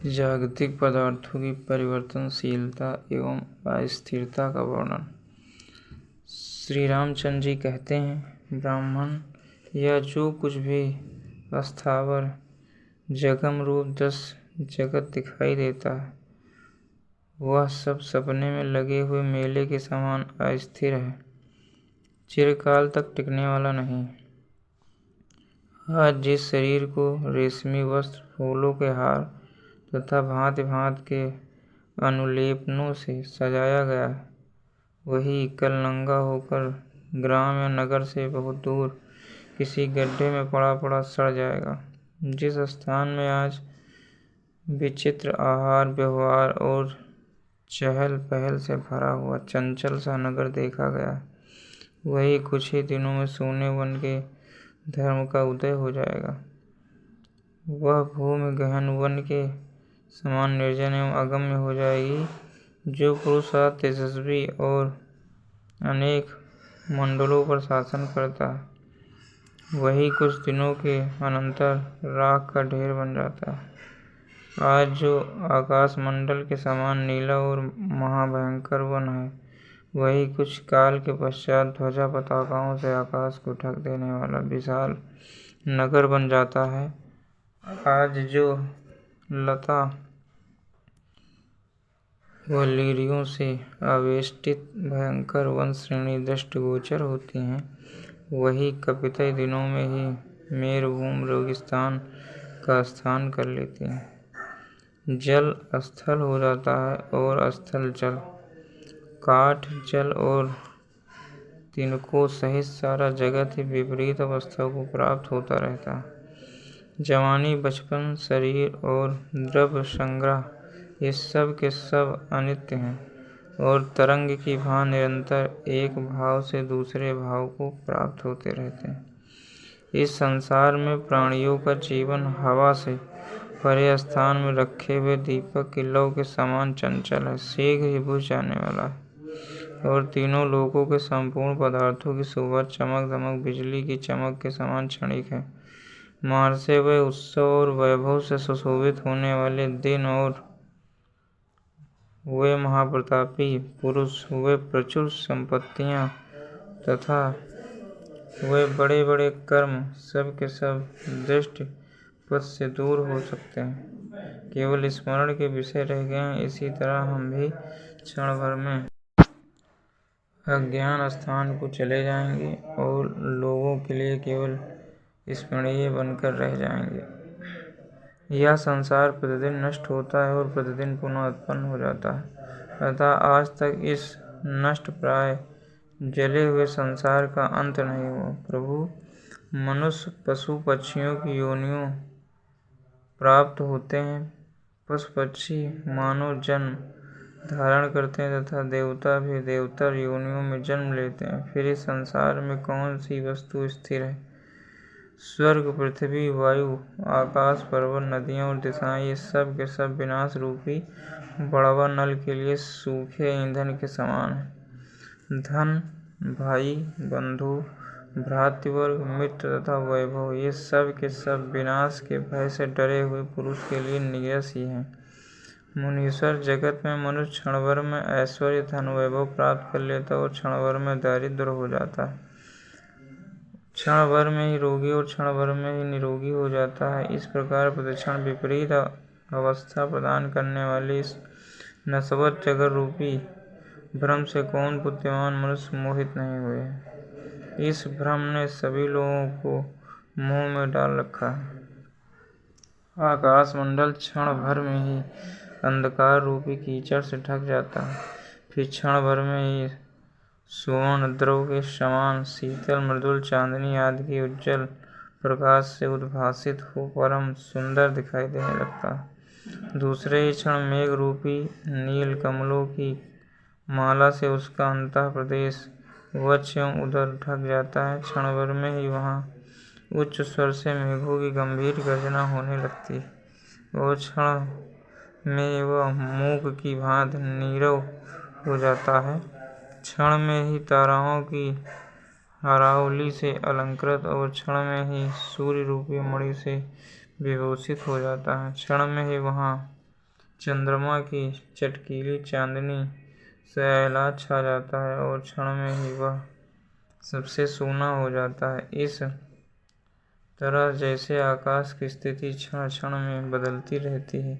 जागतिक पदार्थों की परिवर्तनशीलता एवं अस्थिरता का वर्णन। श्री रामचंद्र जी कहते हैं, ब्राह्मण, यह जो कुछ भी स्थावर जगम रूप 10 जगत दिखाई देता है, वह सब सपने में लगे हुए मेले के समान अस्थिर है, चिरकाल तक टिकने वाला नहीं। आज जिस शरीर को रेशमी वस्त्र, फूलों के हार तथा भांति भांति के अनुलेपनों से सजाया गया है, वही कल नंगा होकर ग्राम या नगर से बहुत दूर किसी गड्ढे में पड़ा पड़ा सड़ जाएगा। जिस स्थान में आज विचित्र आहार व्यवहार और चहल पहल से भरा हुआ चंचल सा नगर देखा गया, वही कुछ ही दिनों में सोने वन के धर्म का उदय हो जाएगा। वह भूमि गहन वन के समान निर्जन एवं अगम्य हो जाएगी। जो पुरुषार्थ तेजस्वी और अनेक मंडलों पर शासन करता है, वही कुछ दिनों के अनंतर राख का ढेर बन जाता है। आज जो आकाश मंडल के समान नीला और महाभयंकर वन है, वही कुछ काल के पश्चात ध्वजा पताकाओं से आकाश को ढक देने वाला विशाल नगर बन जाता है। आज जो लता व लीलियों से आवेष्टित भयंकर वन श्रेणी दृष्टिगोचर होती हैं, वही कपितय दिनों में ही मेरुभूमि रेगिस्तान का स्थान कर लेती हैं। जल स्थल हो जाता है और स्थल जल, काठ जल और तिनकों सहित सारा जगत ही विपरीत अवस्था को प्राप्त होता रहता है। जवानी, बचपन, शरीर और द्रव्य संग्रह, ये सब के सब अनित्य हैं और तरंग की भांति निरंतर एक भाव से दूसरे भाव को प्राप्त होते रहते हैं। इस संसार में प्राणियों का जीवन हवा से परे स्थान में रखे हुए दीपक की लौ के समान चंचल है, शीघ्र ही बुझ जाने वाला है और तीनों लोकों के संपूर्ण पदार्थों की सुबह चमक दमक बिजली की चमक के समान क्षणिक है। महर्षि वे उत्सव और वैभव से सुशोभित होने वाले दिन और वे महाप्रतापी पुरुष, वे प्रचुर संपत्तियां तथा वे बड़े बड़े कर्म सब के सब दृष्टि पथ से दूर हो सकते हैं, केवल स्मरण के विषय रह गए हैं। इसी तरह हम भी क्षण भर में अज्ञान स्थान को चले जाएंगे और लोगों के लिए केवल स्मरणीय बनकर रह जाएंगे। यह संसार प्रतिदिन नष्ट होता है और प्रतिदिन पुनः उत्पन्न हो जाता है, अतः आज तक इस नष्ट प्राय जले हुए संसार का अंत नहीं हुआ। प्रभु, मनुष्य पशु पक्षियों की योनियों प्राप्त होते हैं, पशु पक्षी मानव जन्म धारण करते हैं तथा देवता भी देवतर योनियों में जन्म लेते हैं। फिर इस संसार में कौन सी वस्तु स्थिर है? स्वर्ग, पृथ्वी, वायु, आकाश, पर्वत, नदियां और दिशाएं, ये सब के सब विनाश रूपी बड़वा नल के लिए सूखे ईंधन के समान है। धन, भाई, बंधु, भ्रातृवर्ग, मित्र तथा वैभव, ये सब के सब विनाश के भय से डरे हुए पुरुष के लिए नीरस ही है। मुनीश्वर, जगत में मनुष्य क्षण भर में ऐश्वर्य, धन, वैभव प्राप्त कर लेता और क्षण भर में दारिद्र हो जाता है, क्षण भर में ही रोगी और क्षण भर में ही निरोगी हो जाता है। इस प्रकार प्रतिक्षण विपरीत अवस्था प्रदान करने वाली इस नश्वर जगत रूपी भ्रम से कौन बुद्धिमान मनुष्य मोहित नहीं हुए हैं। इस भ्रम ने सभी लोगों को मोह में डाल रखा है। आकाश मंडल क्षण भर में ही अंधकार रूपी कीचड़ से ढक जाता है, फिर क्षण भर में ही सुवर्ण द्रव के समान शीतल मृदुल चांदनी आदि की उज्जवल प्रकाश से उद्भासित हो परम सुंदर दिखाई देने लगता है। दूसरे ही क्षण मेघ रूपी नील कमलों की माला से उसका अंतः प्रदेश वक्ष एवं उदर ढक जाता है। क्षण भर में ही वहाँ उच्च स्वर से मेघों की गंभीर गर्जना होने लगती है और क्षण में वह मूक की भांति नीरव हो जाता है। क्षण में ही ताराओं की हरावली से अलंकृत और क्षण में ही सूर्य रूपी मणि से विभूषित हो जाता है। क्षण में ही वहाँ चंद्रमा की चटकीली चांदनी से आह्लाद छा जाता है और क्षण में ही वह सबसे सूना हो जाता है। इस तरह जैसे आकाश की स्थिति क्षण क्षण में बदलती रहती है,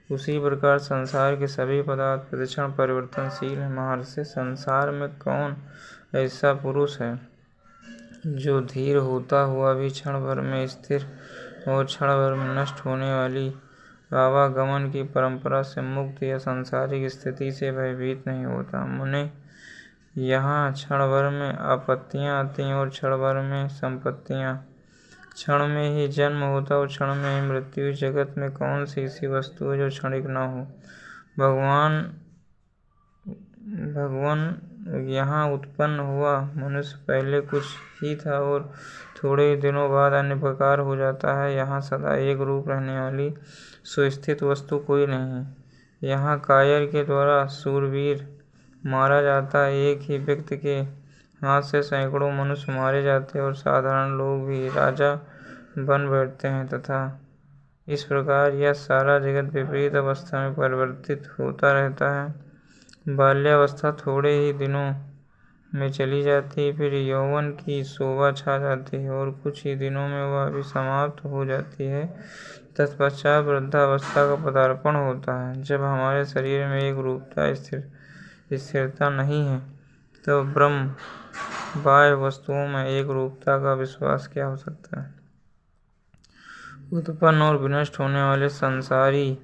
उसी प्रकार संसार के सभी पदार्थ प्रतिक्षण परिवर्तनशील हैं। महर्षि, संसार में कौन ऐसा पुरुष है जो धीर होता हुआ भी क्षण भर में स्थिर और क्षण भर में नष्ट होने वाली आवागमन की परंपरा से मुक्त या सांसारिक स्थिति से भयभीत नहीं होता। मुने, यहाँ क्षण भर में आपत्तियाँ आती हैं और क्षण भर में संपत्तियाँ, क्षण में ही जन्म होता और क्षण में ही मृत्यु। जगत में कौन सी ऐसी वस्तु है जो क्षणिक न हो। भगवान यहाँ उत्पन्न हुआ मनुष्य पहले कुछ ही था और थोड़े ही दिनों बाद अन्य प्रकार हो जाता है। यहाँ सदा एक रूप रहने वाली सुस्थित वस्तु कोई नहीं है। यहाँ कायर के द्वारा शूरवीर मारा जाता है, एक ही व्यक्ति के हाथ से सैकड़ों मनुष्य मारे जाते हैं और साधारण लोग भी राजा बन बैठते हैं तथा इस प्रकार यह सारा जगत विपरीत अवस्था में परिवर्तित होता रहता है। बाल्यावस्था थोड़े ही दिनों में चली जाती है, फिर यौवन की शोभा छा जाती है और कुछ ही दिनों में वह भी समाप्त हो जाती है। तत्पश्चात वृद्धावस्था का पदार्पण होता है। जब हमारे शरीर में एक रूपता स्थिरता नहीं है, तो ब्रह्म बाह्य वस्तुओं में एक रूपता का विश्वास क्या हो सकता है। उत्पन्न और विनष्ट होने वाले संसारी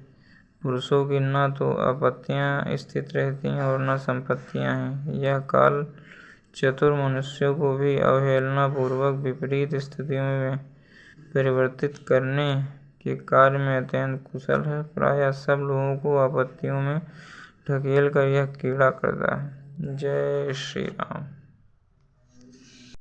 पुरुषों की न तो आपत्तियाँ स्थित रहती हैं और न संपत्तियाँ हैं। यह काल चतुर मनुष्यों को भी अवहेलनापूर्वक विपरीत स्थितियों में परिवर्तित करने के कार्य में अत्यंत कुशल है। प्रायः सब लोगों को आपत्तियों में ढकेल कर यह कीड़ा करता है। जय श्री राम।